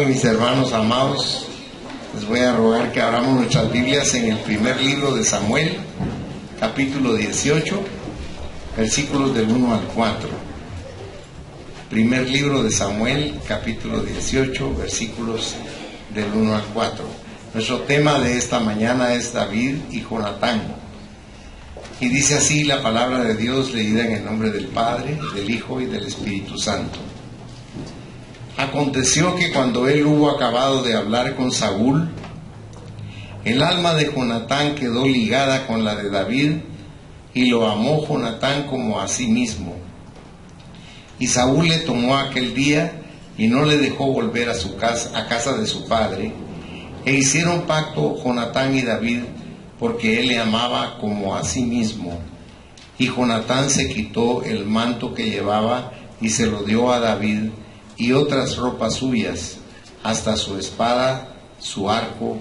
Mis hermanos amados, les voy a rogar que abramos nuestras Biblias en el primer libro de Samuel, capítulo 18, versículos del 1 al 4. Primer libro de Samuel, capítulo 18, versículos del 1 al 4. Nuestro tema de esta mañana es David y Jonatán. Y dice así la palabra de Dios, leída en el nombre del Padre, del Hijo y del Espíritu Santo. Aconteció que cuando él hubo acabado de hablar con Saúl, el alma de Jonatán quedó ligada con la de David, y lo amó Jonatán como a sí mismo. Y Saúl le tomó aquel día y no le dejó volver a su casa, a casa de su padre, e hicieron pacto Jonatán y David, porque él le amaba como a sí mismo. Y Jonatán se quitó el manto que llevaba y se lo dio a David, y otras ropas suyas, hasta su espada, su arco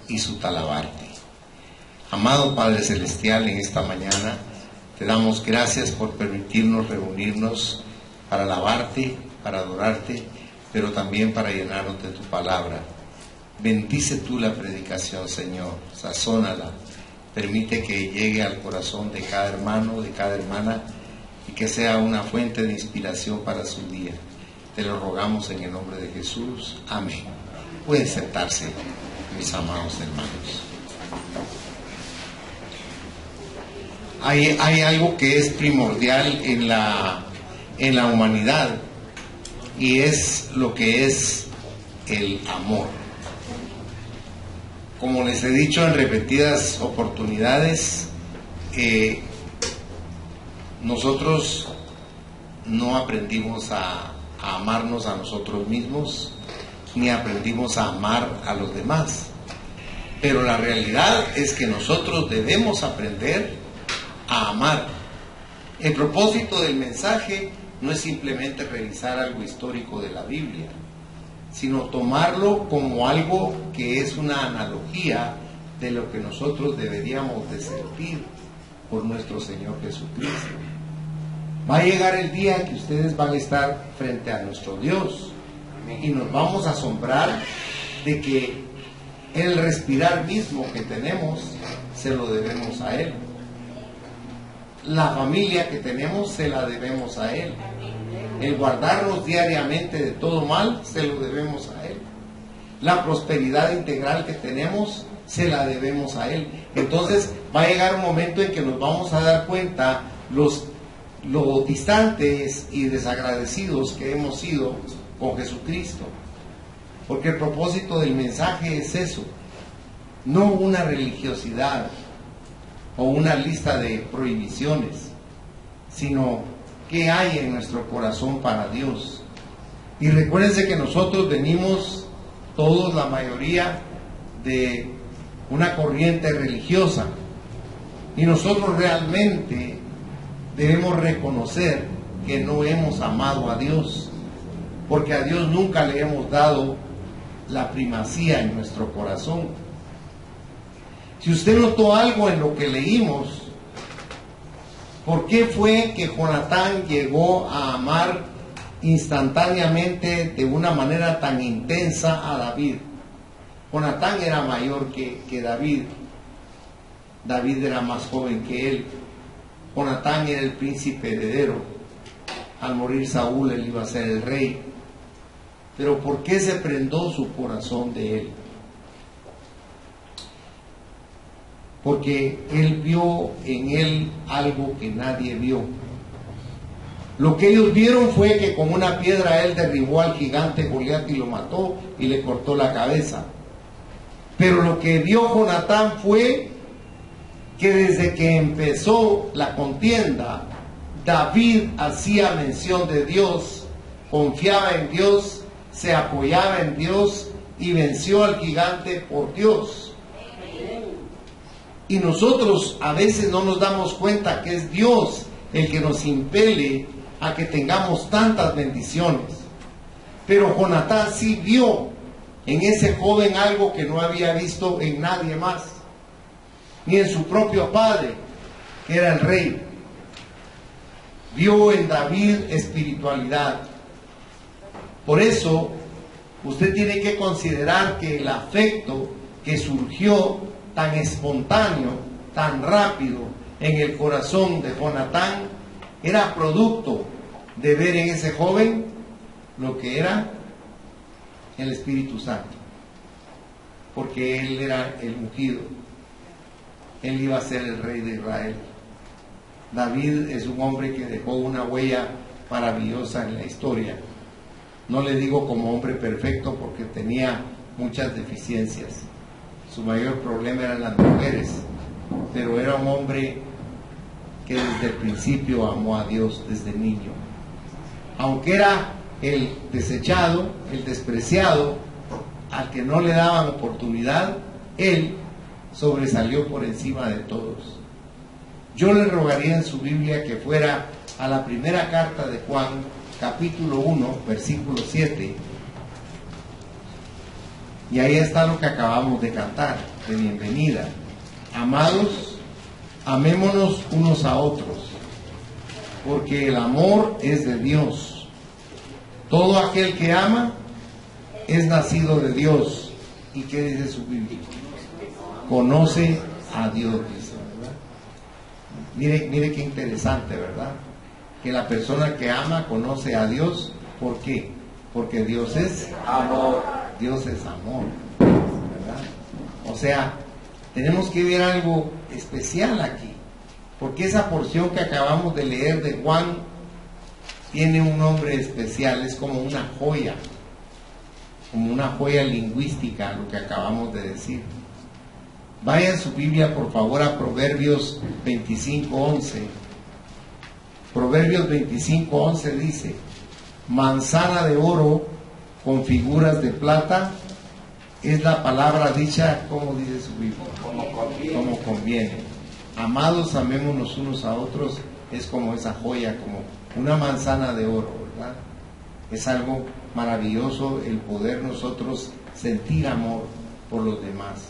y su talabarte. Amado Padre Celestial, en esta mañana te damos gracias por permitirnos reunirnos para alabarte, para adorarte, pero también para llenarnos de tu palabra. Bendice tú la predicación, Señor, sazónala, permite que llegue al corazón de cada hermano, de cada hermana, y que sea una fuente de inspiración para su día. Te lo rogamos en el nombre de Jesús. Amén. Pueden sentarse, mis amados hermanos. Hay algo que es primordial en la humanidad, y es lo que es el amor. Como les he dicho en repetidas oportunidades, nosotros no aprendimos a amarnos a nosotros mismos, ni aprendimos a amar a los demás. Pero la realidad es que nosotros debemos aprender a amar. El propósito del mensaje no es simplemente revisar algo histórico de la Biblia, sino tomarlo como algo que es una analogía de lo que nosotros deberíamos de sentir por nuestro Señor Jesucristo. Va a llegar el día en que ustedes van a estar frente a nuestro Dios y nos vamos a asombrar de que el respirar mismo que tenemos se lo debemos a Él. La familia que tenemos se la debemos a Él. El guardarnos diariamente de todo mal se lo debemos a Él. La prosperidad integral que tenemos se la debemos a Él. Entonces va a llegar un momento en que nos vamos a dar cuenta lo distantes y desagradecidos que hemos sido con Jesucristo, porque el propósito del mensaje es eso, no una religiosidad o una lista de prohibiciones, sino qué hay en nuestro corazón para Dios. Y recuérdense que nosotros venimos todos, la mayoría, de una corriente religiosa, y nosotros realmente debemos reconocer que no hemos amado a Dios, porque a Dios nunca le hemos dado la primacía en nuestro corazón. Si usted notó algo en lo que leímos, ¿por qué fue que Jonatán llegó a amar instantáneamente, de una manera tan intensa, a David? Jonatán era mayor que David. David era más joven que él. Jonatán era el príncipe heredero. Al morir Saúl, él iba a ser el rey. Pero ¿por qué se prendó su corazón de él? Porque él vio en él algo que nadie vio. Lo que ellos vieron fue que con una piedra él derribó al gigante Goliat y lo mató y le cortó la cabeza. Pero lo que vio Jonatán fue que desde que empezó la contienda, David hacía mención de Dios, confiaba en Dios, se apoyaba en Dios y venció al gigante por Dios. Y nosotros a veces no nos damos cuenta que es Dios el que nos impele a que tengamos tantas bendiciones. Pero Jonatán sí vio en ese joven algo que no había visto en nadie más, ni en su propio padre, que era el rey. Vio en David espiritualidad. Por eso usted tiene que considerar que el afecto que surgió tan espontáneo, tan rápido en el corazón de Jonatán, era producto de ver en ese joven lo que era el Espíritu Santo, porque él era el ungido, él iba a ser el rey de Israel. David es un hombre que dejó una huella maravillosa en la historia. No le digo como hombre perfecto porque tenía muchas deficiencias. Su mayor problema eran las mujeres, pero era un hombre que desde el principio amó a Dios desde niño. Aunque era el desechado, el despreciado, al que no le daban oportunidad, él sobresalió por encima de todos. Yo le rogaría en su Biblia que fuera a la primera carta de Juan, capítulo 1, versículo 7. Y ahí está lo que acabamos de cantar, de bienvenida. Amados, amémonos unos a otros, porque el amor es de Dios. Todo aquel que ama es nacido de Dios. ¿Y qué dice su Biblia? Conoce a Dios, dice, ¿verdad? Mire qué interesante, ¿verdad? Que la persona que ama conoce a Dios. ¿Por qué? Porque Dios es amor. Dios es amor, ¿verdad? O sea, tenemos que ver algo especial aquí, porque esa porción que acabamos de leer de Juan tiene un nombre especial, es como una joya lingüística, lo que acabamos de decir. Vaya en su Biblia, por favor, a Proverbios 25:11. Proverbios 25:11 dice: manzana de oro con figuras de plata es la palabra dicha, como dice su Biblia, como conviene. Amados, amémonos unos a otros, es como esa joya, como una manzana de oro, ¿verdad? Es algo maravilloso el poder nosotros sentir amor por los demás.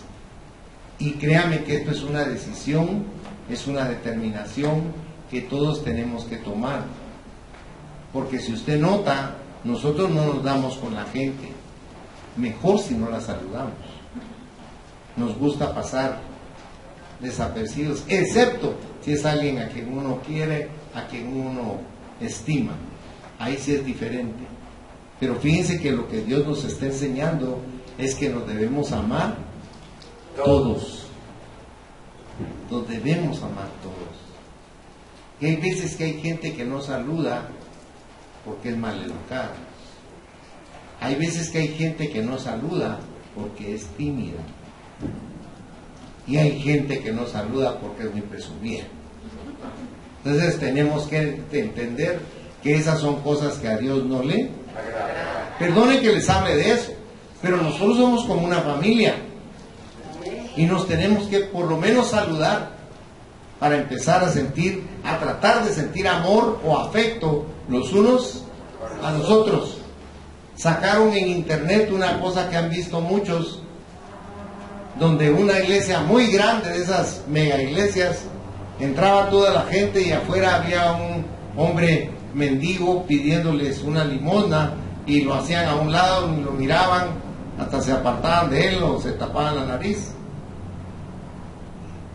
Y créame que esto es una decisión, es una determinación que todos tenemos que tomar. Porque si usted nota, nosotros no nos damos con la gente, mejor si no la saludamos. Nos gusta pasar desapercibidos, excepto si es alguien a quien uno quiere, a quien uno estima. Ahí sí es diferente. Pero fíjense que lo que Dios nos está enseñando es que nos debemos amar todos. Nos debemos amar todos. Y hay veces que hay gente que no saluda porque es maleducada. Hay veces que hay gente que no saluda porque es tímida. Y hay gente que no saluda porque es muy presumida. Entonces tenemos que entender que esas son cosas que a Dios no le agrada. Perdone que les hable de eso, pero nosotros somos como una familia y nos tenemos que por lo menos saludar para empezar a tratar de sentir amor o afecto los unos a los otros. Sacaron en internet una cosa que han visto muchos, donde una iglesia muy grande, de esas mega iglesias, entraba toda la gente y afuera había un hombre mendigo pidiéndoles una limosna y lo hacían a un lado y lo miraban, hasta se apartaban de él o se tapaban la nariz.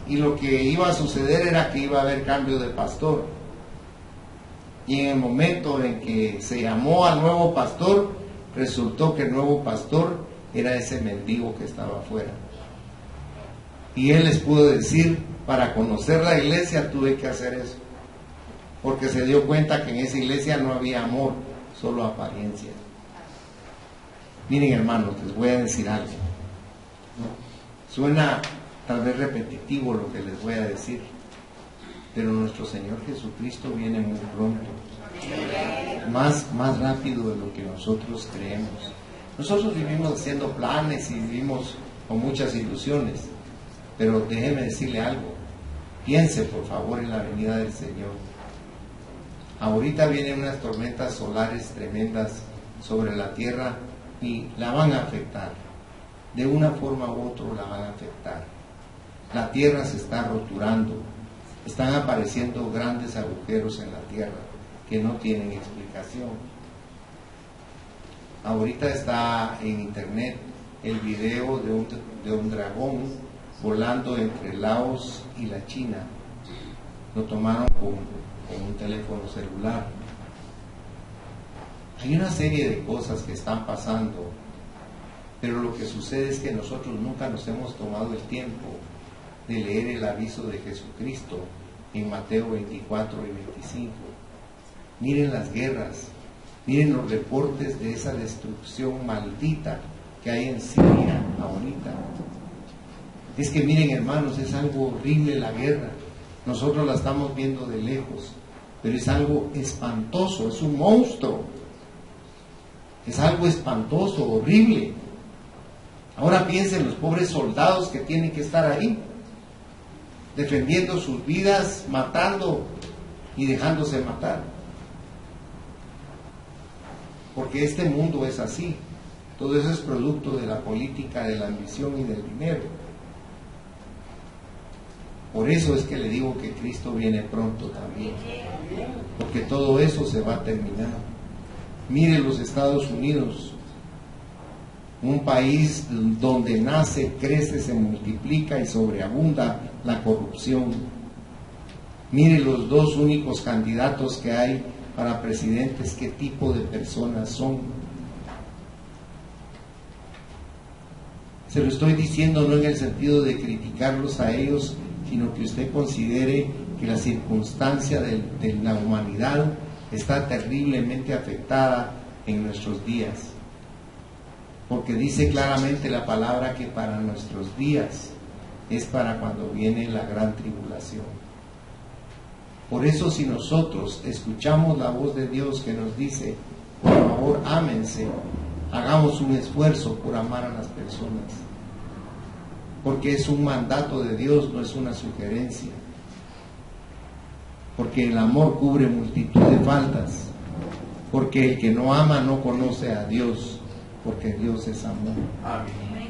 Y lo que iba a suceder era que iba a haber cambio de pastor. Y en el momento en que se llamó al nuevo pastor, resultó que el nuevo pastor era ese mendigo que estaba afuera. Y él les pudo decir: para conocer la iglesia tuve que hacer eso, porque se dio cuenta que en esa iglesia no había amor, solo apariencia. Miren, hermanos, les voy a decir algo. Suena tal vez repetitivo lo que les voy a decir, pero nuestro Señor Jesucristo viene muy pronto, más rápido de lo que nosotros creemos. Nosotros vivimos haciendo planes y vivimos con muchas ilusiones, pero déjeme decirle algo: piense por favor en la venida del Señor. Ahorita vienen unas tormentas solares tremendas sobre la tierra y la van a afectar, de una forma u otra la van a afectar. La tierra se está roturando, están apareciendo grandes agujeros en la tierra que no tienen explicación. Ahorita está en internet el video de un dragón volando entre Laos y la China. Lo tomaron con un teléfono celular. Hay una serie de cosas que están pasando, pero lo que sucede es que nosotros nunca nos hemos tomado el tiempo de leer el aviso de Jesucristo en Mateo 24 y 25. Miren las guerras, miren los reportes de esa destrucción maldita que hay en Siria ahorita. Es que miren, hermanos, es algo horrible la guerra. Nosotros la estamos viendo de lejos, pero es algo espantoso, es un monstruo. Es algo espantoso, horrible. Ahora piensen los pobres soldados que tienen que estar ahí, defendiendo sus vidas, matando y dejándose matar. Porque este mundo es así. Todo eso es producto de la política, de la ambición y del dinero. Por eso es que le digo que Cristo viene pronto también. Porque todo eso se va a terminar. Mire los Estados Unidos, un país donde nace, crece, se multiplica y sobreabunda la corrupción. Mire los dos únicos candidatos que hay para presidentes, qué tipo de personas son. Se lo estoy diciendo no en el sentido de criticarlos a ellos, sino que usted considere que la circunstancia de la humanidad está terriblemente afectada en nuestros días. Porque dice claramente la palabra que para nuestros días es para cuando viene la gran tribulación. Por eso, si nosotros escuchamos la voz de Dios que nos dice, por favor, ámense, hagamos un esfuerzo por amar a las personas. Porque es un mandato de Dios, no es una sugerencia. Porque el amor cubre multitud de faltas. Porque el que no ama no conoce a Dios, porque Dios es amor. Amén.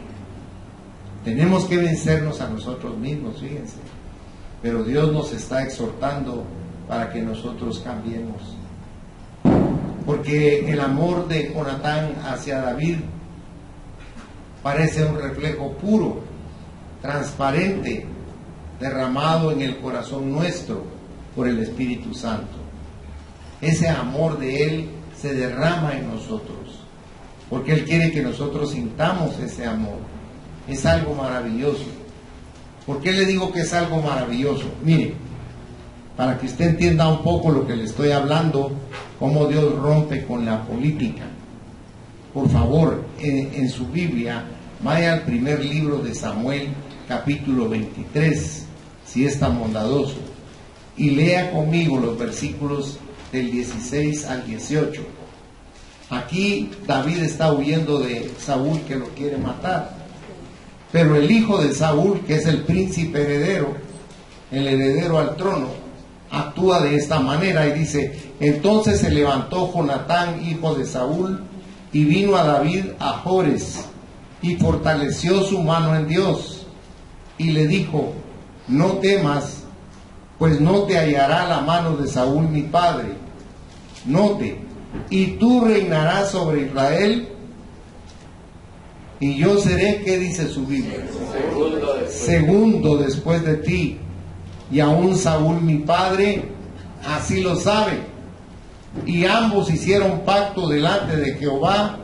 Tenemos que vencernos a nosotros mismos, fíjense. Pero Dios nos está exhortando para que nosotros cambiemos. Porque el amor de Jonatán hacia David parece un reflejo puro, transparente, derramado en el corazón nuestro por el Espíritu Santo. Ese amor de Él se derrama en nosotros, porque Él quiere que nosotros sintamos ese amor. Es algo maravilloso. ¿Por qué le digo que es algo maravilloso? Mire, para que usted entienda un poco lo que le estoy hablando, cómo Dios rompe con la política. Por favor, en su Biblia, vaya al primer libro de Samuel, capítulo 23, si es tan bondadoso, y lea conmigo los versículos del 16 al 18. Aquí David está huyendo de Saúl, que lo quiere matar. Pero el hijo de Saúl, que es el príncipe heredero, el heredero al trono, actúa de esta manera y dice: entonces se levantó Jonatán, hijo de Saúl, y vino a David a Jores, y fortaleció su mano en Dios, y le dijo: no temas, pues no te hallará la mano de Saúl mi padre. Note, y tú reinarás sobre Israel, y yo seré, ¿qué dice su Biblia? Segundo después de ti. Y aún Saúl mi padre así lo sabe. Y ambos hicieron pacto delante de Jehová,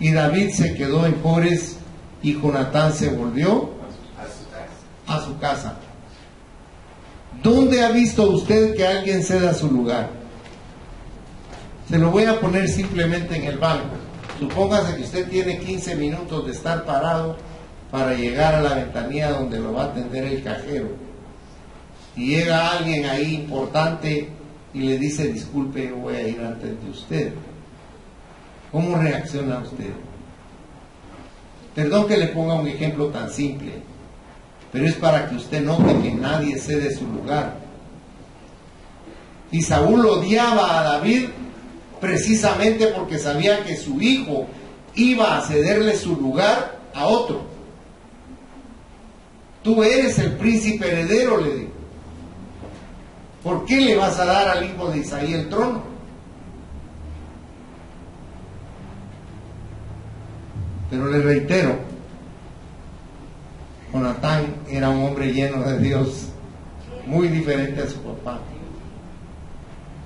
y David se quedó en Jores, y Jonatán se volvió a su casa. ¿Dónde ha visto usted que alguien ceda su lugar? Se lo voy a poner simplemente en el banco. Supóngase que usted tiene 15 minutos de estar parado para llegar a la ventanilla donde lo va a atender el cajero. Y llega alguien ahí importante y le dice: disculpe, yo voy a ir antes de usted. ¿Cómo reacciona usted? Perdón que le ponga un ejemplo tan simple, pero es para que usted note que nadie cede su lugar. Y Saúl odiaba a David precisamente porque sabía que su hijo iba a cederle su lugar a otro. Tú eres el príncipe heredero, le dijo. ¿Por qué le vas a dar al hijo de Isaí el trono? Pero les reitero, Jonatán era un hombre lleno de Dios, muy diferente a su papá,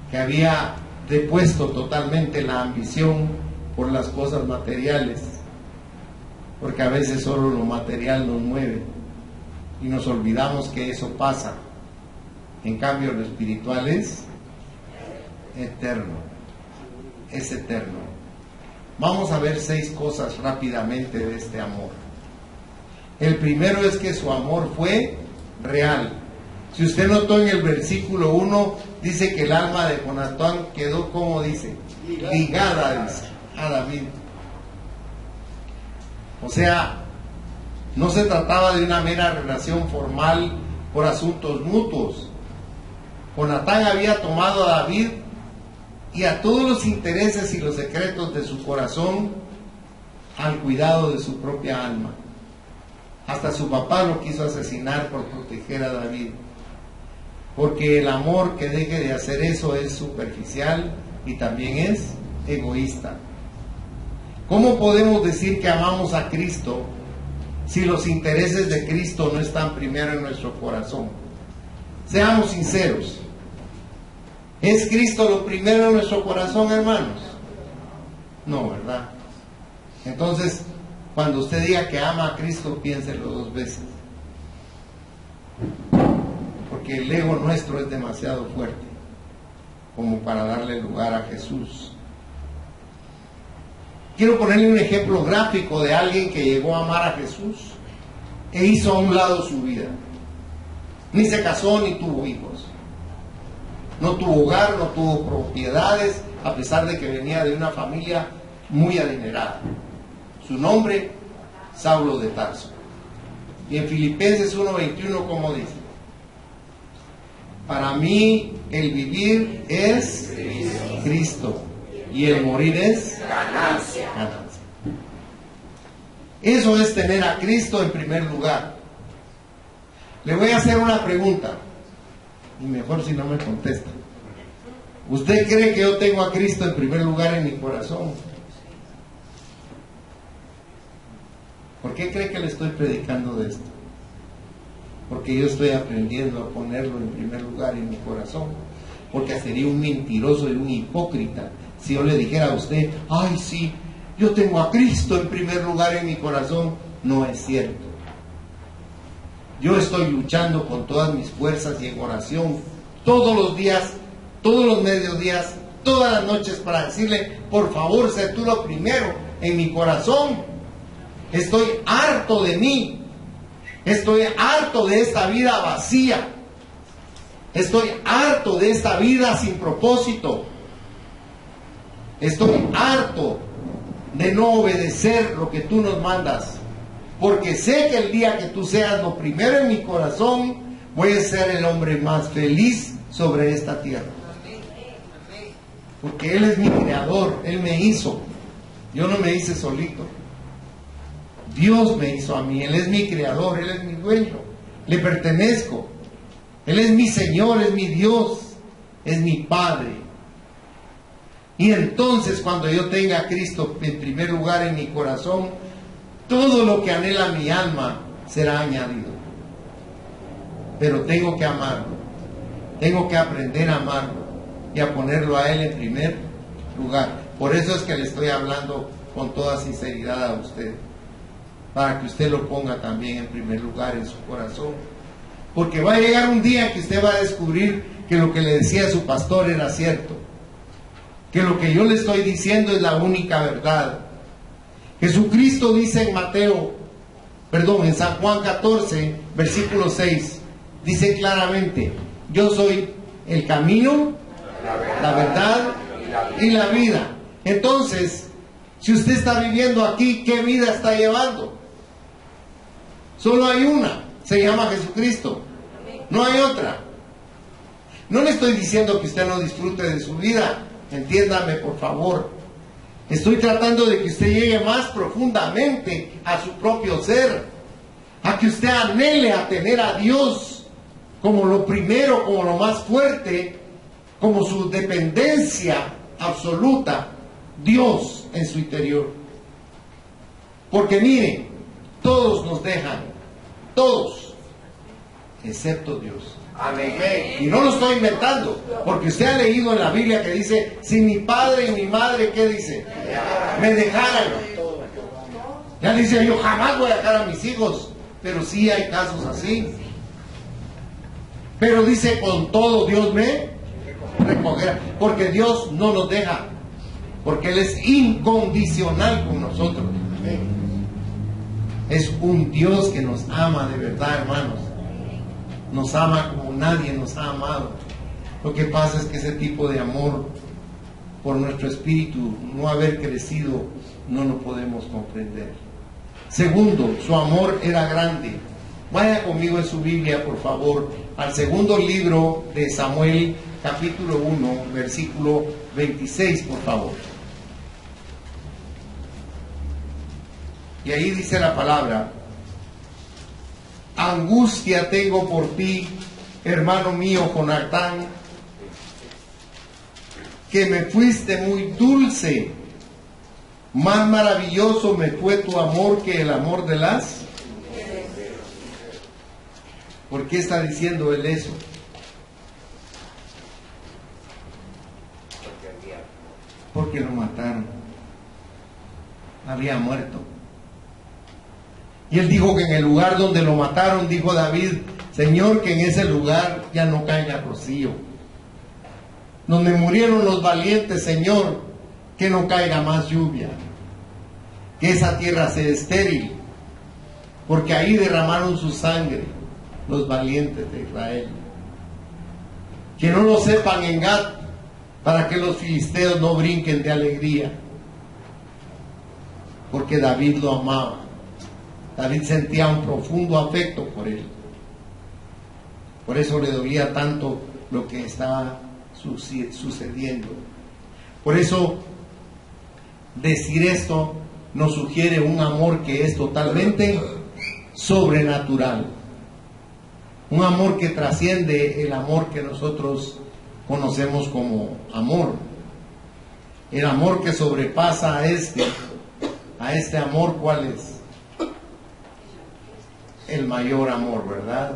que había depuesto totalmente la ambición por las cosas materiales, porque a veces solo lo material nos mueve y nos olvidamos que eso pasa. En cambio, lo espiritual es eterno, es eterno. Vamos a ver 6 cosas rápidamente de este amor. El primero es que su amor fue real. Si usted notó en el versículo 1, dice que el alma de Jonatán quedó, como dice, ligada, dice, a David. O sea, no se trataba de una mera relación formal por asuntos mutuos. Jonatán había tomado a David y a todos los intereses y los secretos de su corazón al cuidado de su propia alma. Hasta su papá lo quiso asesinar por proteger a David. Porque el amor que deje de hacer eso es superficial y también es egoísta. ¿Cómo podemos decir que amamos a Cristo si los intereses de Cristo no están primero en nuestro corazón? Seamos sinceros. ¿Es Cristo lo primero en nuestro corazón, hermanos? No, ¿verdad? Entonces, cuando usted diga que ama a Cristo, piénselo 2 veces. Porque el ego nuestro es demasiado fuerte como para darle lugar a Jesús. Quiero ponerle un ejemplo gráfico de alguien que llegó a amar a Jesús e hizo a un lado su vida. Ni se casó ni tuvo hijos. No tuvo hogar, no tuvo propiedades, a pesar de que venía de una familia muy adinerada. Su nombre, Saulo de Tarso. Y en Filipenses 1:21, ¿cómo dice? Para mí el vivir es Cristo y el morir es ganancia. Eso es tener a Cristo en primer lugar. Le voy a hacer una pregunta, y mejor si no me contesta. ¿Usted cree que yo tengo a Cristo en primer lugar en mi corazón? ¿Por qué cree que le estoy predicando de esto? Porque yo estoy aprendiendo a ponerlo en primer lugar en mi corazón. Porque sería un mentiroso y un hipócrita si yo le dijera a usted: ay, sí, yo tengo a Cristo en primer lugar en mi corazón. No es cierto. Yo estoy luchando con todas mis fuerzas y en oración todos los días, todos los mediodías, todas las noches, para decirle: por favor, sé tú lo primero en mi corazón. Estoy harto de mí. Estoy harto de esta vida vacía. Estoy harto de esta vida sin propósito. Estoy harto de no obedecer lo que tú nos mandas. Porque sé que el día que tú seas lo primero en mi corazón, voy a ser el hombre más feliz sobre esta tierra. Porque Él es mi creador, Él me hizo. Yo no me hice solito. Dios me hizo a mí, Él es mi creador, Él es mi dueño, le pertenezco. Él es mi Señor, es mi Dios, es mi Padre. Y entonces, cuando yo tenga a Cristo en primer lugar en mi corazón, todo lo que anhela mi alma será añadido. Pero tengo que amarlo, tengo que aprender a amarlo y a ponerlo a Él en primer lugar. Por eso es que le estoy hablando con toda sinceridad a usted, para que usted lo ponga también en primer lugar en su corazón. Porque va a llegar un día en que usted va a descubrir que lo que le decía su pastor era cierto, que lo que yo le estoy diciendo es la única verdad. Jesucristo dice en San Juan 14, versículo 6, dice claramente: yo soy el camino, la verdad y la vida. Entonces, si usted está viviendo aquí, ¿qué vida está llevando? Solo hay una, se llama Jesucristo. No hay otra. No le estoy diciendo que usted no disfrute de su vida, entiéndame por favor. Estoy tratando de que usted llegue más profundamente a su propio ser, a que usted anhele a tener a Dios como lo primero, como lo más fuerte, como su dependencia absoluta, Dios en su interior. Porque mire, todos nos dejan, todos, excepto Dios. Amén. Y no lo estoy inventando, porque usted ha leído en la Biblia que dice, si mi padre y mi madre, ¿qué dice? Me dejaran. Ya dice, yo jamás voy a dejar a mis hijos, pero sí hay casos así. Pero dice, con todo Dios me recogerá, porque Dios no nos deja, porque Él es incondicional con nosotros. Es un Dios que nos ama de verdad, hermanos. Nos ama como nadie nos ha amado. Lo que pasa es que ese tipo de amor, por nuestro espíritu no haber crecido, no lo podemos comprender. Segundo, su amor era grande. Vaya conmigo en su Biblia, por favor, al segundo libro de Samuel, capítulo 1, versículo 26, por favor. Y ahí dice la palabra: angustia tengo por ti, hermano mío Jonatán, que me fuiste muy dulce, más maravilloso me fue tu amor que el amor de las... ¿Por qué está diciendo él eso? Porque lo mataron, había muerto. Y él dijo que en el lugar donde lo mataron, dijo David, Señor, que en ese lugar ya no caiga rocío. Donde murieron los valientes, Señor, que no caiga más lluvia. Que esa tierra sea estéril, porque ahí derramaron su sangre los valientes de Israel. Que no lo sepan en Gat, para que los filisteos no brinquen de alegría. Porque David lo amaba. David sentía un profundo afecto por él. Por eso le dolía tanto lo que estaba sucediendo. Por eso decir esto nos sugiere un amor que es totalmente sobrenatural. Un amor que trasciende el amor que nosotros conocemos como amor. El amor que sobrepasa a este amor, ¿cuál es? El mayor amor, ¿verdad?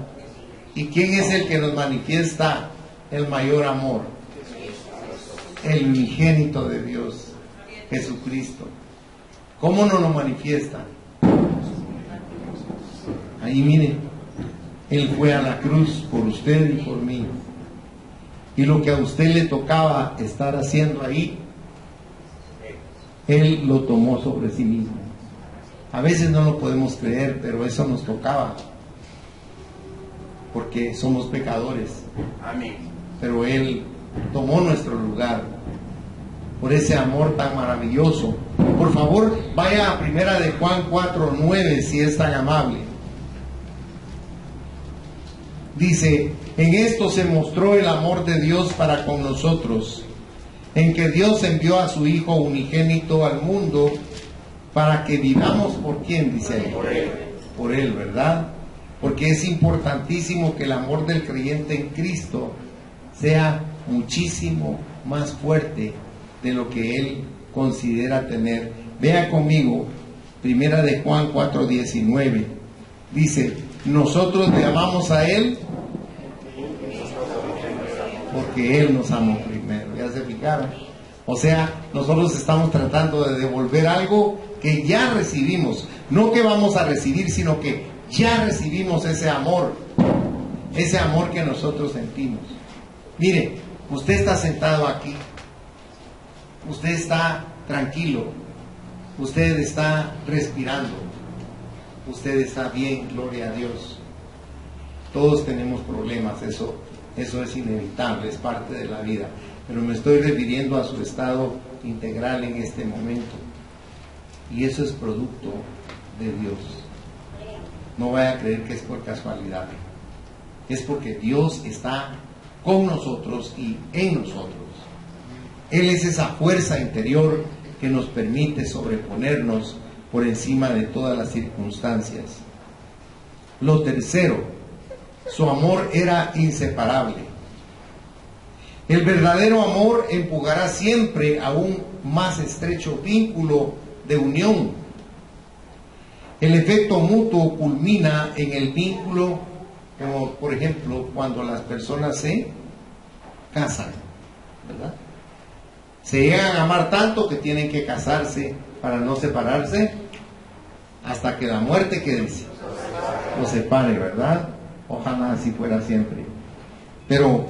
¿Y quién es el que nos manifiesta el mayor amor? El unigénito de Dios, Jesucristo. ¿Cómo nos lo manifiesta? Ahí miren, Él fue a la cruz por usted y por mí. Y lo que a usted le tocaba estar haciendo ahí, Él lo tomó sobre sí mismo. A veces no lo podemos creer, pero eso nos tocaba, porque somos pecadores. Amén. Pero Él tomó nuestro lugar por ese amor tan maravilloso. Por favor, vaya a primera de Juan 4:9, si es tan amable. Dice, en esto se mostró el amor de Dios para con nosotros, en que Dios envió a su Hijo unigénito al mundo para que vivamos. ¿Por quién? Dice ahí. Por Él, ¿verdad? Porque es importantísimo que el amor del creyente en Cristo sea muchísimo más fuerte de lo que Él considera tener. Vea conmigo, primera de Juan 4:19. Dice, nosotros le amamos a Él porque Él nos amó primero. ¿Ya se fijaron? O sea, nosotros estamos tratando de devolver algo que ya recibimos. No que vamos a recibir, sino que ya recibimos ese amor que nosotros sentimos. Mire, usted está sentado aquí, usted está tranquilo, usted está respirando, usted está bien, gloria a Dios. Todos tenemos problemas, eso es inevitable, es parte de la vida, pero me estoy refiriendo a su estado integral en este momento, y eso es producto de Dios. No vaya a creer que es por casualidad, es porque Dios está con nosotros y en nosotros. Él es esa fuerza interior que nos permite sobreponernos por encima de todas las circunstancias. Lo tercero, su amor era inseparable. El verdadero amor empujará siempre a un más estrecho vínculo de unión. El efecto mutuo culmina en el vínculo, como por ejemplo cuando las personas se casan, ¿verdad? Se llegan a amar tanto que tienen que casarse para no separarse hasta que la muerte los separe, ¿verdad? Ojalá así fuera siempre. Pero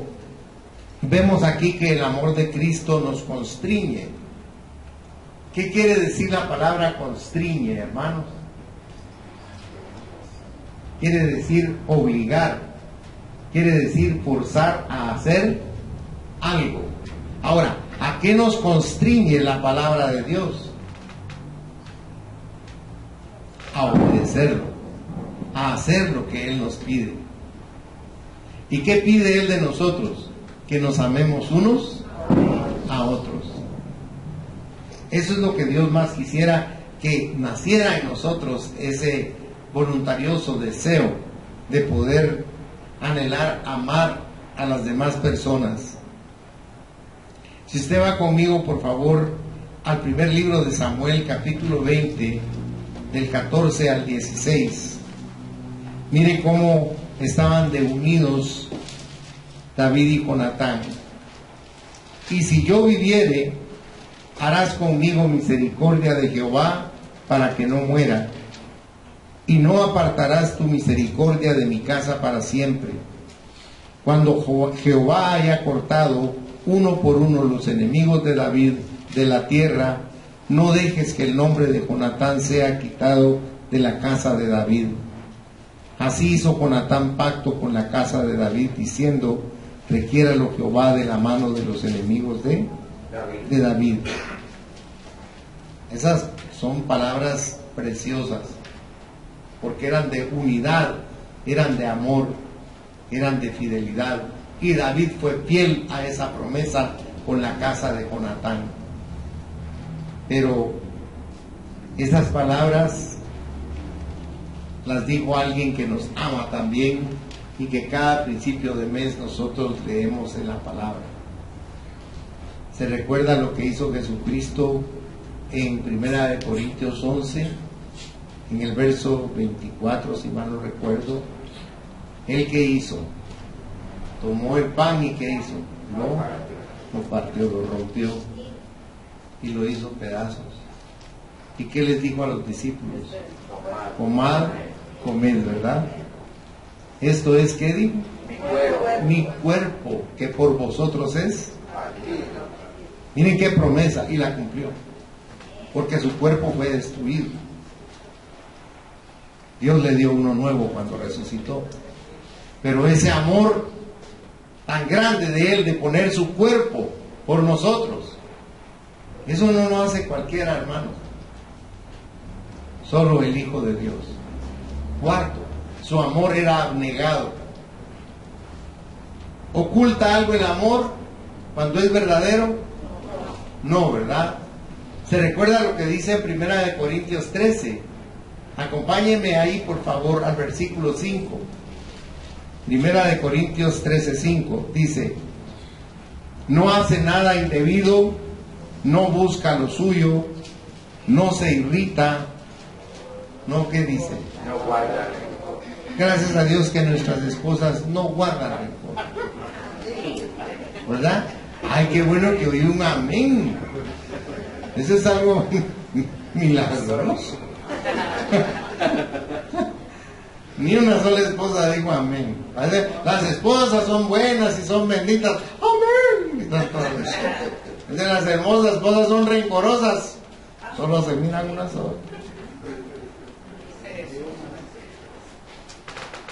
vemos aquí que el amor de Cristo nos constriñe. ¿Qué quiere decir la palabra constriñe, hermanos? Quiere decir obligar, quiere decir forzar a hacer algo. Ahora, ¿a qué nos constriñe la palabra de Dios? A obedecerlo, a hacer lo que Él nos pide. ¿Y qué pide Él de nosotros? Que nos amemos unos a otros. Eso es lo que Dios más quisiera, que naciera en nosotros ese voluntarioso deseo de poder anhelar amar a las demás personas. Si usted va conmigo, por favor, al primer libro de Samuel, capítulo 20, del 14 al 16. Mire cómo estaban de unidos David y Jonatán. Y si yo viviere, harás conmigo misericordia de Jehová para que no muera, y no apartarás tu misericordia de mi casa para siempre. Cuando Jehová haya cortado uno por uno los enemigos de David de la tierra, no dejes que el nombre de Jonatán sea quitado de la casa de David. Así hizo Jonatán pacto con la casa de David, diciendo: requiéralo Jehová de la mano de los enemigos de David. Esas son palabras preciosas, porque eran de unidad, eran de amor, eran de fidelidad. Y David fue fiel a esa promesa con la casa de Jonatán. Pero esas palabras las dijo alguien que nos ama también y que cada principio de mes nosotros leemos en la palabra. Se recuerda lo que hizo Jesucristo en 1 Corintios 11, en el verso 24, si mal no recuerdo. ¿Él qué hizo? Tomó el pan y ¿qué hizo? Lo partió, lo rompió y lo hizo pedazos. ¿Y qué les dijo a los discípulos? Comad, comed, ¿verdad? Esto es, ¿qué dijo? Mi cuerpo, que por vosotros es. Miren qué promesa, y la cumplió, porque su cuerpo fue destruido. Dios le dio uno nuevo cuando resucitó. Pero ese amor tan grande de Él, de poner su cuerpo por nosotros, eso no lo hace cualquiera, hermano. Solo el Hijo de Dios. Cuarto, su amor era abnegado. ¿Oculta algo el amor cuando es verdadero? No, ¿verdad? ¿Se recuerda lo que dice en 1 Corintios 13? Acompáñenme ahí, por favor, al versículo 5. 1 Corintios 13:5 dice: no hace nada indebido, no busca lo suyo, no se irrita, no, ¿qué dice? No guarda rencor. Gracias a Dios que nuestras esposas no guardan rencor, ¿verdad? Ay, qué bueno que oí un amén. Eso es algo milagroso. Ni una sola esposa dijo amén. Las esposas son buenas y son benditas. Amén. Las hermosas esposas son rencorosas. Solo se miran una sola.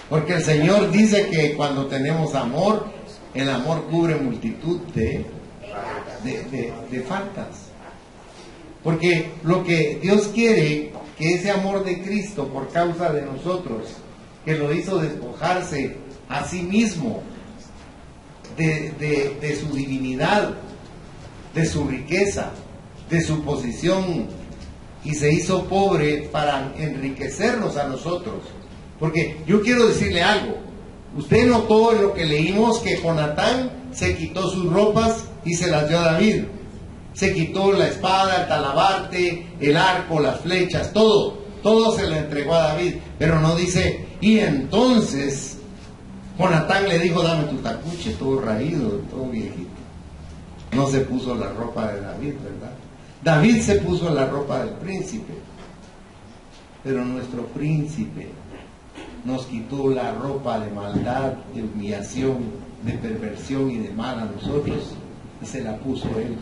Porque el Señor dice que cuando tenemos amor, el amor cubre multitud de faltas. Porque lo que Dios quiere, que ese amor de Cristo por causa de nosotros, que lo hizo despojarse a sí mismo de su divinidad, de su riqueza, de su posición, y se hizo pobre para enriquecernos a nosotros. Porque yo quiero decirle algo. Usted notó en lo que leímos que Jonatán se quitó sus ropas y se las dio a David. Se quitó la espada, el talabarte, el arco, las flechas, todo todo se lo entregó a David, pero no dice, y entonces Jonatán le dijo, dame tu tacuche, todo raído, todo viejito. No se puso la ropa de David, ¿verdad? David se puso la ropa del príncipe, pero nuestro príncipe nos quitó la ropa de maldad, de humillación, de perversión y de mal a nosotros, y se la puso él,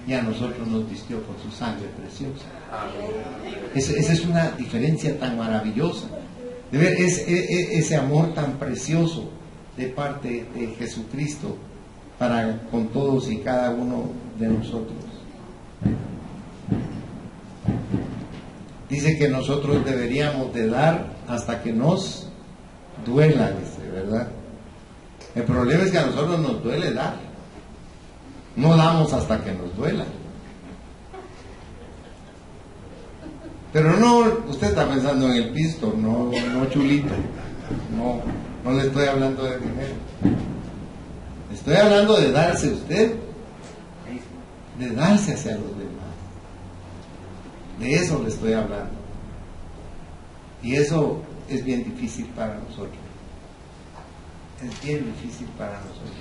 y a nosotros nos vistió con su sangre preciosa. Esa es una diferencia tan maravillosa, de ver ese amor tan precioso de parte de Jesucristo para con todos y cada uno de nosotros. Dice que nosotros deberíamos de dar hasta que nos duela, dice, ¿verdad? El problema es que a nosotros nos duele dar. No damos hasta que nos duela. Pero no, usted está pensando en el pisto, no chulito. No le estoy hablando de dinero. Estoy hablando de darse usted, de darse hacia los demás. De eso le estoy hablando. Y eso es bien difícil para nosotros. Es bien difícil para nosotros.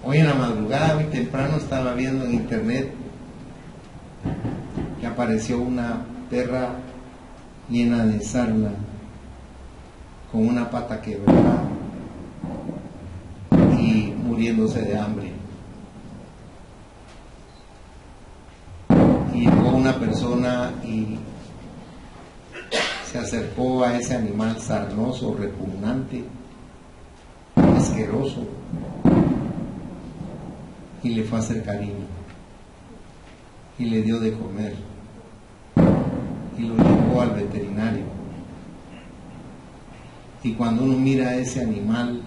Hoy en la madrugada, muy temprano, estaba viendo en internet que apareció una perra llena de sarna, con una pata quebrada y muriéndose de hambre. Y llegó una persona y se acercó a ese animal sarnoso, repugnante, asqueroso, y le fue a hacer cariño y le dio de comer y lo llevó al veterinario. Y cuando uno mira a ese animal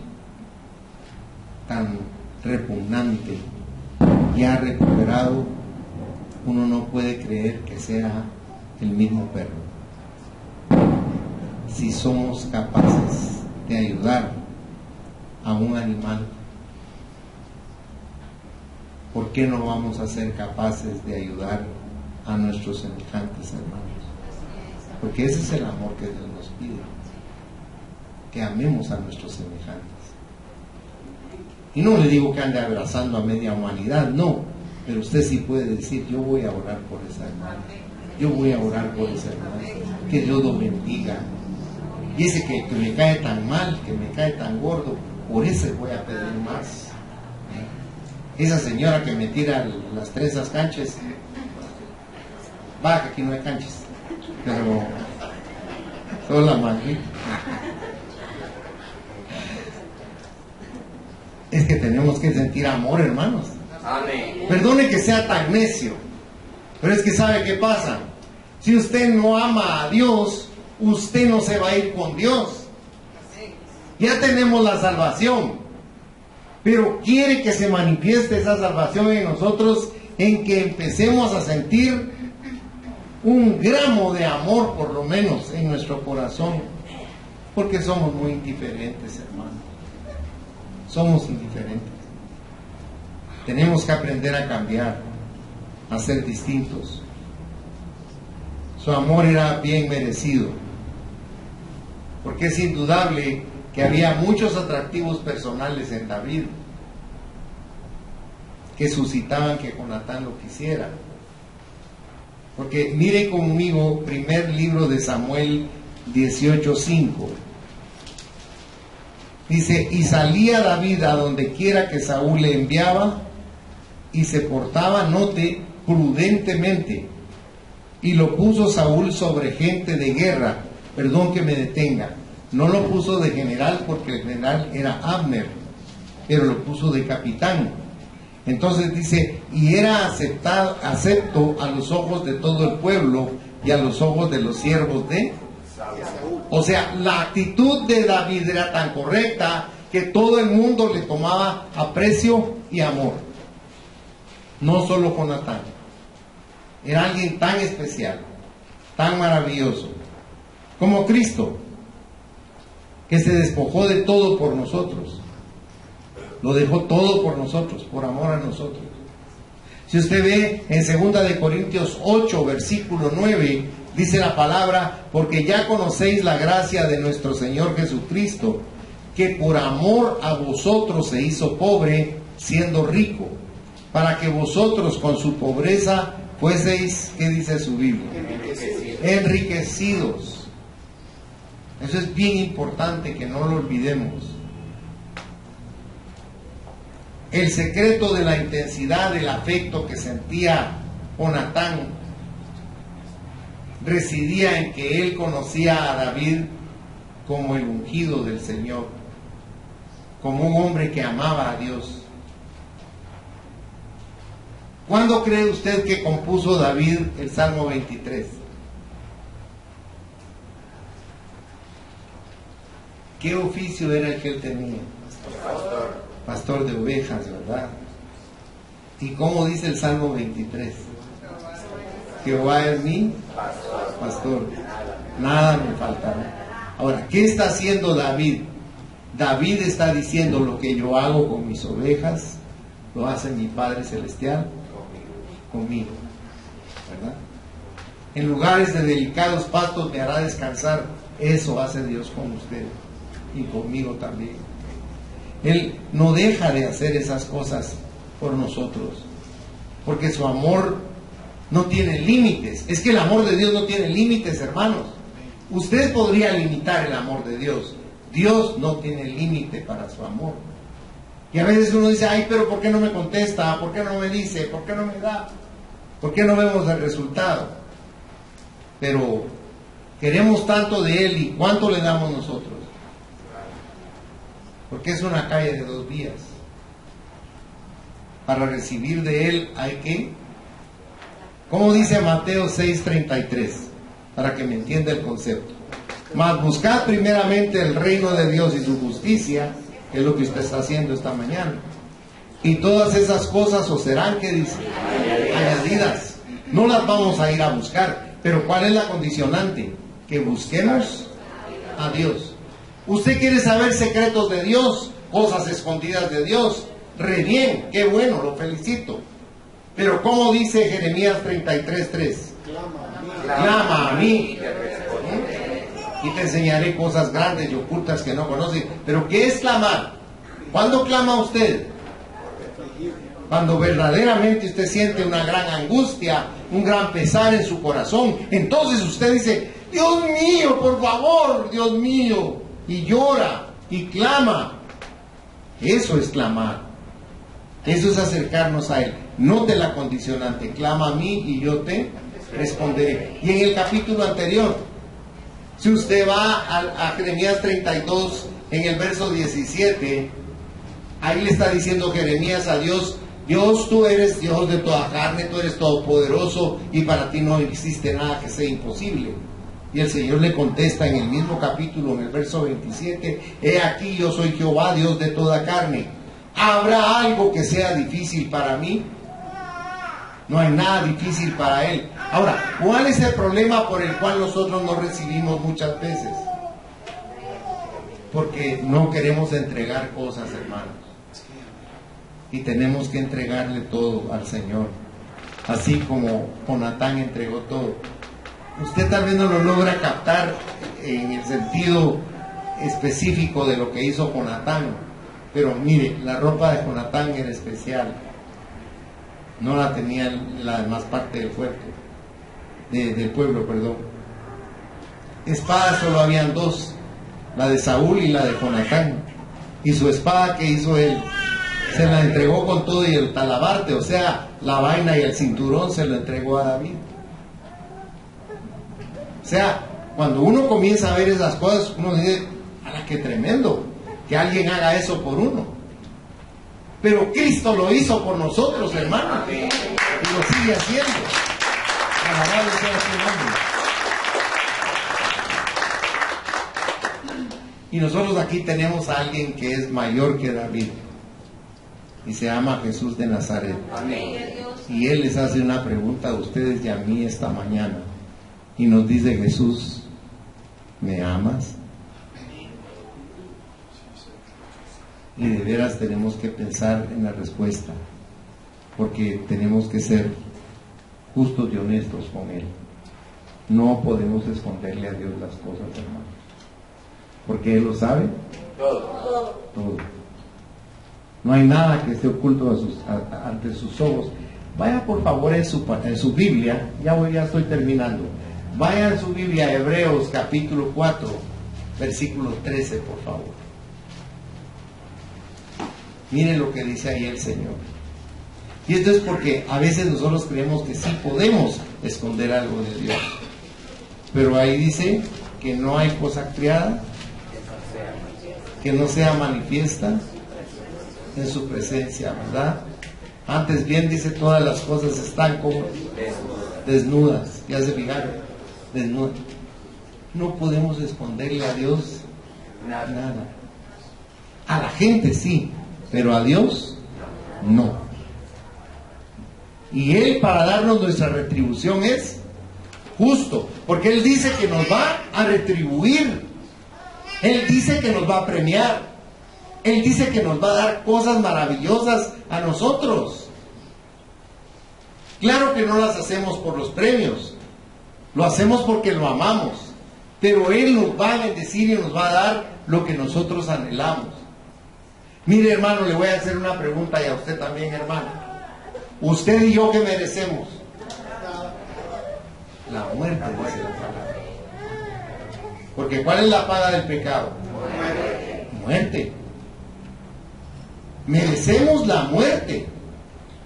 tan repugnante, ya recuperado, uno no puede creer que sea el mismo perro. Si somos capaces de ayudar a un animal, ¿por qué no vamos a ser capaces de ayudar a nuestros semejantes hermanos? Porque ese es el amor que Dios nos pide, que amemos a nuestros semejantes. Y no le digo que ande abrazando a media humanidad, no, pero usted sí puede decir, yo voy a orar por esa hermana, yo voy a orar por esa hermana, que Dios lo bendiga. Y ese que me cae tan mal, que me cae tan gordo, por ese voy a pedir más. Esa señora que me tira las trenzas canches, va, que aquí no hay canches, pero solo la magia. Es que tenemos que sentir amor, hermanos. Amén. Perdone que sea tan necio, pero es que ¿sabe qué pasa? Si usted no ama a Dios, usted no se va a ir con Dios. Ya tenemos la salvación, pero quiere que se manifieste esa salvación en nosotros, en que empecemos a sentir un gramo de amor, por lo menos, en nuestro corazón, porque somos muy indiferentes, hermanos. Somos indiferentes. Tenemos que aprender a cambiar, a ser distintos. Su amor era bien merecido, porque es indudable que había muchos atractivos personales en David que suscitaban que Jonatán lo quisiera. Porque mire conmigo, primer libro de Samuel 18:5. Dice, y salía David a donde quiera que Saúl le enviaba, y se portaba, note, prudentemente, y lo puso Saúl sobre gente de guerra. Perdón que me detenga, no lo puso de general porque el general era Abner, pero lo puso de capitán. Entonces dice, y era acepto a los ojos de todo el pueblo y a los ojos de los siervos de... O sea, la actitud de David era tan correcta que todo el mundo le tomaba aprecio y amor. No solo Jonatán. Era alguien tan especial, tan maravilloso, como Cristo, que se despojó de todo por nosotros. Lo dejó todo por nosotros, por amor a nosotros. Si usted ve en 2 de Corintios 8, versículo 9, dice la palabra: porque ya conocéis la gracia de nuestro Señor Jesucristo, que por amor a vosotros se hizo pobre, siendo rico, para que vosotros con su pobreza fueseis, ¿qué dice su Biblia? Enriquecidos. Eso es bien importante que no lo olvidemos. El secreto de la intensidad del afecto que sentía Jonatán residía en que él conocía a David como el ungido del Señor, como un hombre que amaba a Dios. ¿Cuándo cree usted que compuso David el Salmo 23? ¿Qué oficio era el que él tenía? Pastor de ovejas, ¿verdad? ¿Y cómo dice el Salmo 23? Jehová es mi pastor, nada me faltará. Ahora, ¿qué está haciendo David? David está diciendo: lo que yo hago con mis ovejas, lo hace mi Padre Celestial conmigo, ¿verdad? En lugares de delicados pastos me hará descansar. Eso hace Dios con usted y conmigo también. Él no deja de hacer esas cosas por nosotros, porque su amor no tiene límites. Es que el amor de Dios no tiene límites, hermanos. Usted podría limitar el amor de Dios. Dios no tiene límite para su amor. Y a veces uno dice: ay, pero ¿por qué no me contesta? ¿Por qué no me dice? ¿Por qué no me da? ¿Por qué no vemos el resultado? Pero queremos tanto de Él, ¿y cuánto le damos nosotros? Porque es una calle de dos vías. Para recibir de Él hay que, ¿cómo dice Mateo 6:33? Para que me entienda el concepto. Mas buscad primeramente el reino de Dios y su justicia, que es lo que usted está haciendo esta mañana. Y todas esas cosas os serán, ¿qué dice? Añadidas. No las vamos a ir a buscar. Pero ¿cuál es la condicionante? Que busquemos a Dios. ¿Usted quiere saber secretos de Dios? Cosas escondidas de Dios. Re bien, qué bueno, lo felicito. Pero ¿cómo dice Jeremías 33:3? Clama a mí. Y te enseñaré cosas grandes y ocultas que no conoces. ¿Pero qué es clamar? ¿Cuándo clama usted? Cuando verdaderamente usted siente una gran angustia, un gran pesar en su corazón. Entonces usted dice: Dios mío, por favor, Dios mío. Y llora y clama. Eso es clamar. Eso es acercarnos a Él. Note la condicionante: clama a mí y yo te responderé. Y en el capítulo anterior, si usted va a Jeremías 32, en el verso 17, ahí le está diciendo Jeremías a Dios: Dios, tú eres Dios de toda carne, tú eres todopoderoso y para ti no existe nada que sea imposible. Y el Señor le contesta en el mismo capítulo, en el verso 27, he aquí yo soy Jehová, Dios de toda carne. ¿Habrá algo que sea difícil para mí? No hay nada difícil para Él. Ahora, ¿cuál es el problema por el cual nosotros no recibimos muchas veces? Porque no queremos entregar cosas, hermanos. Y tenemos que entregarle todo al Señor. Así como Jonatán entregó todo. Usted tal vez no lo logra captar en el sentido específico de lo que hizo Jonatán, pero mire, la ropa de Jonatán era especial, no la tenía la demás parte del pueblo, perdón. Espadas solo habían dos, la de Saúl y la de Jonatán, y su espada que hizo él, se la entregó con todo y el talabarte, o sea, la vaina y el cinturón se lo entregó a David. O sea, cuando uno comienza a ver esas cosas, uno dice: ¡ala, qué tremendo! Que alguien haga eso por uno. Pero Cristo lo hizo por nosotros, hermanos, y lo sigue haciendo. Alabado sea su nombre. Y nosotros aquí tenemos a alguien que es mayor que David, y se llama Jesús de Nazaret. Y Él les hace una pregunta a ustedes y a mí esta mañana. Y nos dice: Jesús, ¿me amas? Y de veras tenemos que pensar en la respuesta. porque tenemos que ser justos y honestos con Él. No podemos esconderle a Dios las cosas, hermanos, porque Él lo sabe todo. No hay nada que esté oculto ante sus ojos. Vaya por favor en su Biblia, ya estoy terminando. Vaya en su Biblia a Hebreos capítulo 4, versículo 13, por favor. Miren lo que dice ahí el Señor. Y esto es porque a veces nosotros creemos que sí podemos esconder algo de Dios. Pero ahí dice que no hay cosa criada que no sea manifiesta en su presencia, ¿verdad? Antes bien dice, todas las cosas están como desnudas. Ya se fijaron, desnudas. No podemos esconderle a Dios nada. A la gente sí, pero a Dios no. Y Él, para darnos nuestra retribución, es justo, porque Él dice que nos va a retribuir. Él dice que nos va a premiar. Él dice que nos va a dar cosas maravillosas a nosotros. Claro que no las hacemos por los premios, lo hacemos porque lo amamos, pero Él nos va a bendecir y nos va a dar lo que nosotros anhelamos. Mire, hermano, le voy a hacer una pregunta, y a usted también, hermano. Usted y yo, ¿qué merecemos? La muerte, dice la palabra. Porque ¿cuál es la paga del pecado? Muerte. Merecemos la muerte.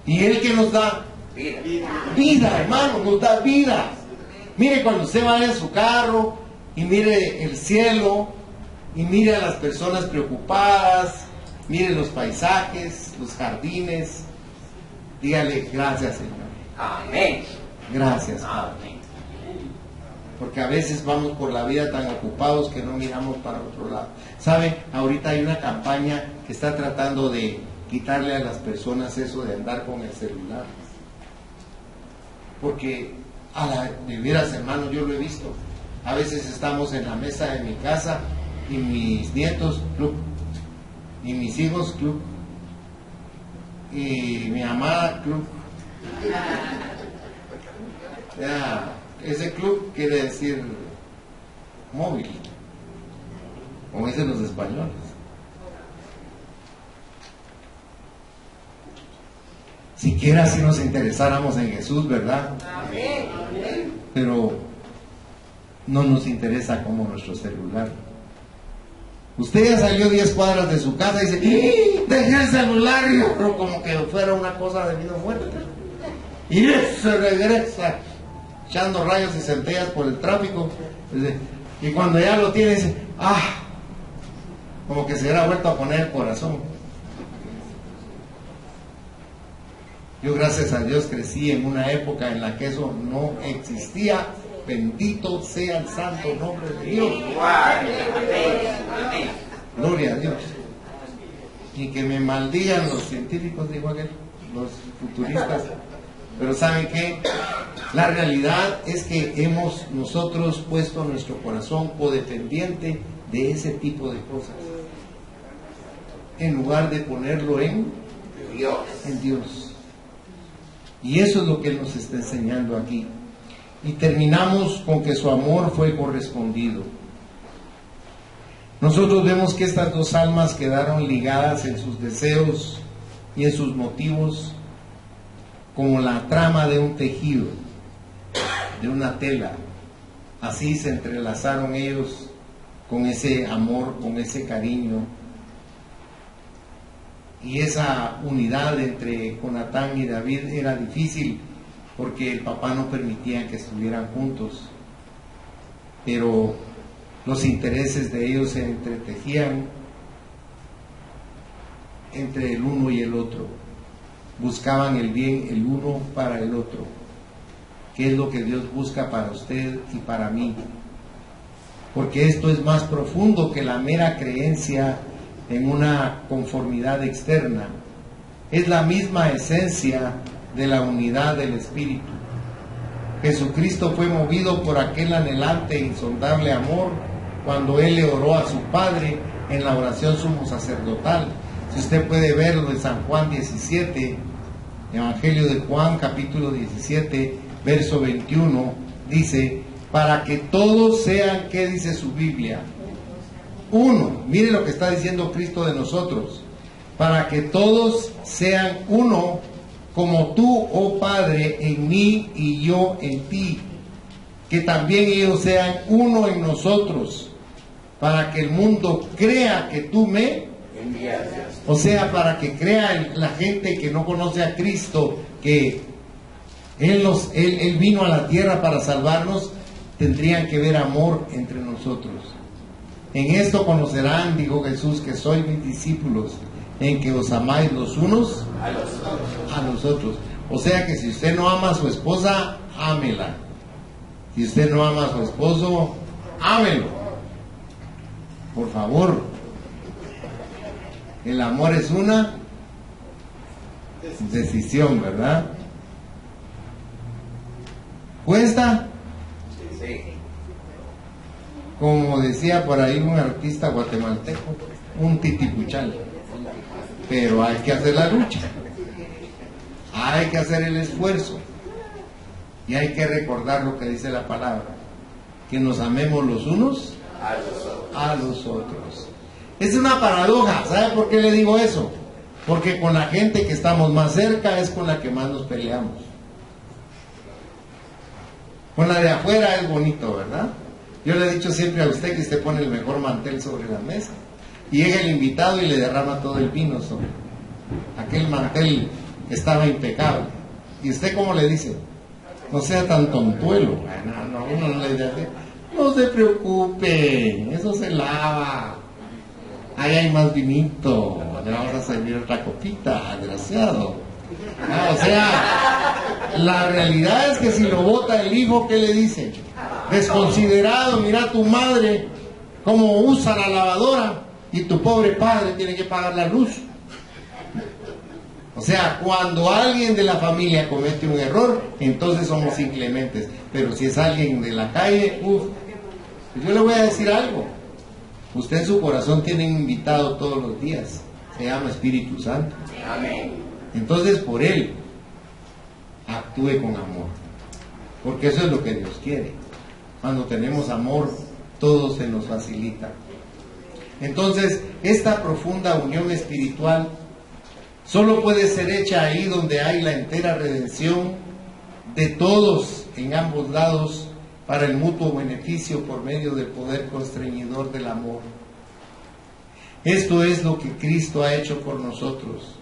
¿Y Él qué nos da? Vida, hermano, nos da vida. Mire, cuando usted va en su carro y mire el cielo y mire a las personas preocupadas, mire los paisajes, los jardines, dígale gracias, Señor. Amén. Gracias, Padre. Porque a veces vamos por la vida tan ocupados que no miramos para otro lado. ¿Sabe? Ahorita hay una campaña que está tratando de quitarle a las personas eso de andar con el celular. Porque de veras, hermano, yo lo he visto. A veces estamos en la mesa de mi casa y mis nietos, club, y mis hijos, club, y mi amada, club. Ya, ese club quiere decir móvil, como dicen los españoles. Siquiera si nos interesáramos en Jesús, ¿verdad? Pero no nos interesa como nuestro celular. Usted ya salió 10 cuadras de su casa y dice, dejé el celular, y yo creo como que fuera una cosa de vida o muerte. Y se regresa echando rayos y centellas por el tráfico. Y cuando ya lo tiene, dice, como que se hubiera vuelto a poner el corazón. Yo, gracias a Dios, crecí en una época en la que eso no existía. Bendito sea el santo nombre de Dios. Gloria a Dios. Y que me maldigan los científicos, digo aquel, los futuristas. Pero ¿saben qué? La realidad es que hemos nosotros puesto nuestro corazón codependiente de ese tipo de cosas, en lugar de ponerlo en Dios. Y eso es lo que Él nos está enseñando aquí. Y terminamos con que su amor fue correspondido. Nosotros vemos que estas dos almas quedaron ligadas en sus deseos y en sus motivos, como la trama de un tejido, de una tela. Así se entrelazaron ellos con ese amor, con ese cariño. Y esa unidad entre Jonatán y David era difícil porque el papá no permitía que estuvieran juntos. Pero los intereses de ellos se entretejían entre el uno y el otro. Buscaban el bien el uno para el otro. ¿Qué es lo que Dios busca para usted y para mí? Porque esto es más profundo que la mera creencia en una conformidad externa. Es la misma esencia de la unidad del Espíritu. Jesucristo fue movido por aquel anhelante e insondable amor cuando Él le oró a su Padre en la oración sumo sacerdotal. Si usted puede verlo en San Juan 17, Evangelio de Juan, capítulo 17, verso 21, dice, para que todos sean, ¿qué dice su Biblia? Uno. Mire lo que está diciendo Cristo de nosotros. Para que todos sean uno, como tú, oh Padre, en mí y yo en ti. Que también ellos sean uno en nosotros, para que el mundo crea que tú me enviaste. O sea, para que crea la gente que no conoce a Cristo, que Él vino a la tierra para salvarnos, tendrían que ver amor entre nosotros. En esto conocerán, dijo Jesús, que sois mis discípulos, en que os amáis los unos a los otros. O sea que si usted no ama a su esposa, ámela. Si usted no ama a su esposo, ámelo. Por favor. El amor es una decisión, ¿verdad? ¿Cuesta? Sí. Como decía por ahí un artista guatemalteco, un titipuchal. Pero hay que hacer la lucha. Hay que hacer el esfuerzo. Y hay que recordar lo que dice la palabra. Que nos amemos los unos a los otros. Es una paradoja. ¿Sabe por qué le digo eso? Porque con la gente que estamos más cerca es con la que más nos peleamos. Con la de afuera es bonito, ¿verdad? Yo le he dicho siempre a usted que usted pone el mejor mantel sobre la mesa. Y llega el invitado y le derrama todo el vino sobre aquel mantel que estaba impecable. ¿Y usted cómo le dice? No sea tan tontuelo. Uno no le dice, no se preocupe, eso se lava. Ahí hay más vinito, le vamos a servir otra copita, desgraciado. O sea, la realidad es que si lo bota el hijo, ¿qué le dice? Desconsiderado, mira tu madre cómo usa la lavadora y tu pobre padre tiene que pagar la luz. O sea, cuando alguien de la familia comete un error, entonces somos inclementes. Pero si es alguien de la calle, pues yo le voy a decir algo. Usted en su corazón tiene un invitado todos los días. Se llama Espíritu Santo. Amén. Entonces, por él, actúe con amor. Porque eso es lo que Dios quiere. Cuando tenemos amor, todo se nos facilita. Entonces, esta profunda unión espiritual solo puede ser hecha ahí donde hay la entera redención de todos en ambos lados para el mutuo beneficio por medio del poder constreñidor del amor. Esto es lo que Cristo ha hecho por nosotros.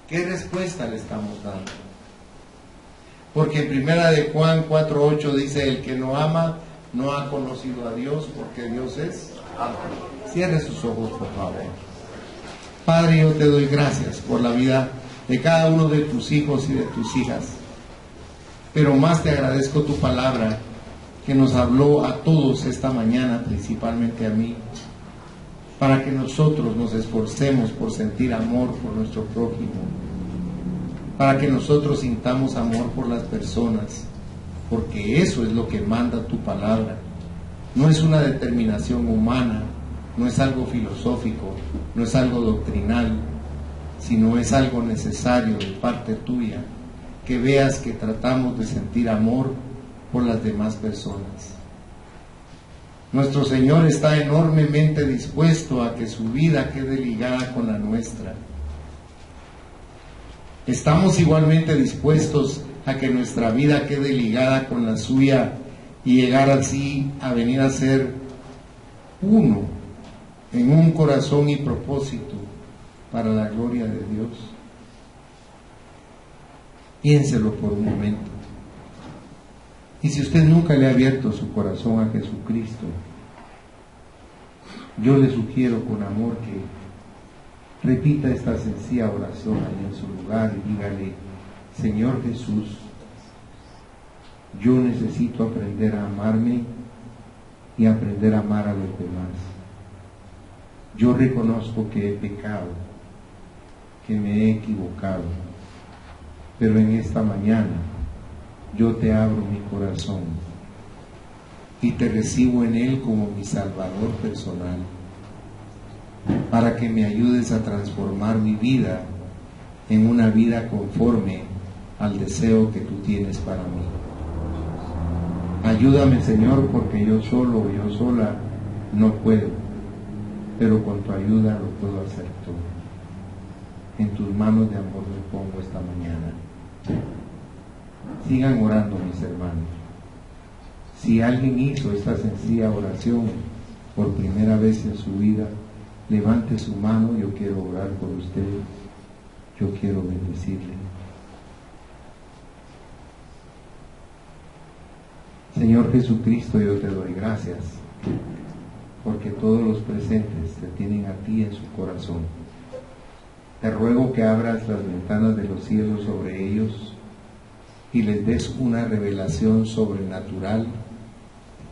¿Qué respuesta le estamos dando? Porque en primera de Juan 4:8 dice, el que no ama no ha conocido a Dios, porque Dios es amor. Cierre sus ojos, por favor. Padre, yo te doy gracias por la vida de cada uno de tus hijos y de tus hijas. Pero más te agradezco tu palabra que nos habló a todos esta mañana, principalmente a mí, para que nosotros nos esforcemos por sentir amor por nuestro prójimo, para que nosotros sintamos amor por las personas, porque eso es lo que manda tu palabra. No es una determinación humana, no es algo filosófico, no es algo doctrinal, sino es algo necesario de parte tuya, que veas que tratamos de sentir amor por las demás personas. Nuestro Señor está enormemente dispuesto a que su vida quede ligada con la nuestra. Estamos igualmente dispuestos a que nuestra vida quede ligada con la suya y llegar así a venir a ser uno en un corazón y propósito para la gloria de Dios. Piénselo por un momento. Y si usted nunca le ha abierto su corazón a Jesucristo, yo le sugiero con amor que repita esta sencilla oración ahí en su lugar y dígale, Señor Jesús, yo necesito aprender a amarme y aprender a amar a los demás. Yo reconozco que he pecado, que me he equivocado, pero en esta mañana yo te abro mi corazón y te recibo en él como mi Salvador personal, para que me ayudes a transformar mi vida en una vida conforme al deseo que tú tienes para mí. Ayúdame, Señor, porque yo solo o yo sola no puedo, pero con tu ayuda lo puedo hacer todo. En tus manos de amor me pongo esta mañana. Sigan orando, mis hermanos. Si alguien hizo esta sencilla oración por primera vez en su vida, levante su mano. Yo quiero orar por usted. Yo quiero bendecirle. Señor Jesucristo, yo te doy gracias porque todos los presentes te tienen a ti en su corazón. Te ruego que abras las ventanas de los cielos sobre ellos y les des una revelación sobrenatural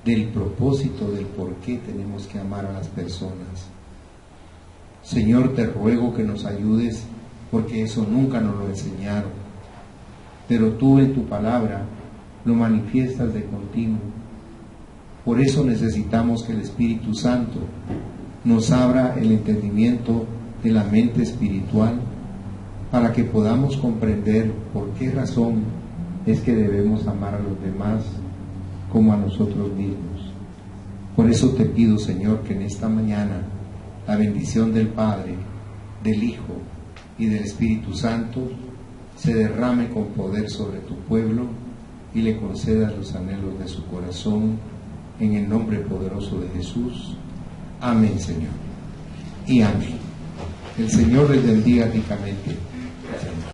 del propósito del por qué tenemos que amar a las personas. Señor, te ruego que nos ayudes porque eso nunca nos lo enseñaron, pero tú en tu palabra lo manifiestas de continuo. Por eso necesitamos que el Espíritu Santo nos abra el entendimiento de la mente espiritual para que podamos comprender por qué razón es que debemos amar a los demás como a nosotros mismos. Por eso te pido, Señor, que en esta mañana la bendición del Padre, del Hijo y del Espíritu Santo se derrame con poder sobre tu pueblo y le concedas los anhelos de su corazón, en el nombre poderoso de Jesús. Amén, Señor. Y amén. El Señor les bendiga ricamente.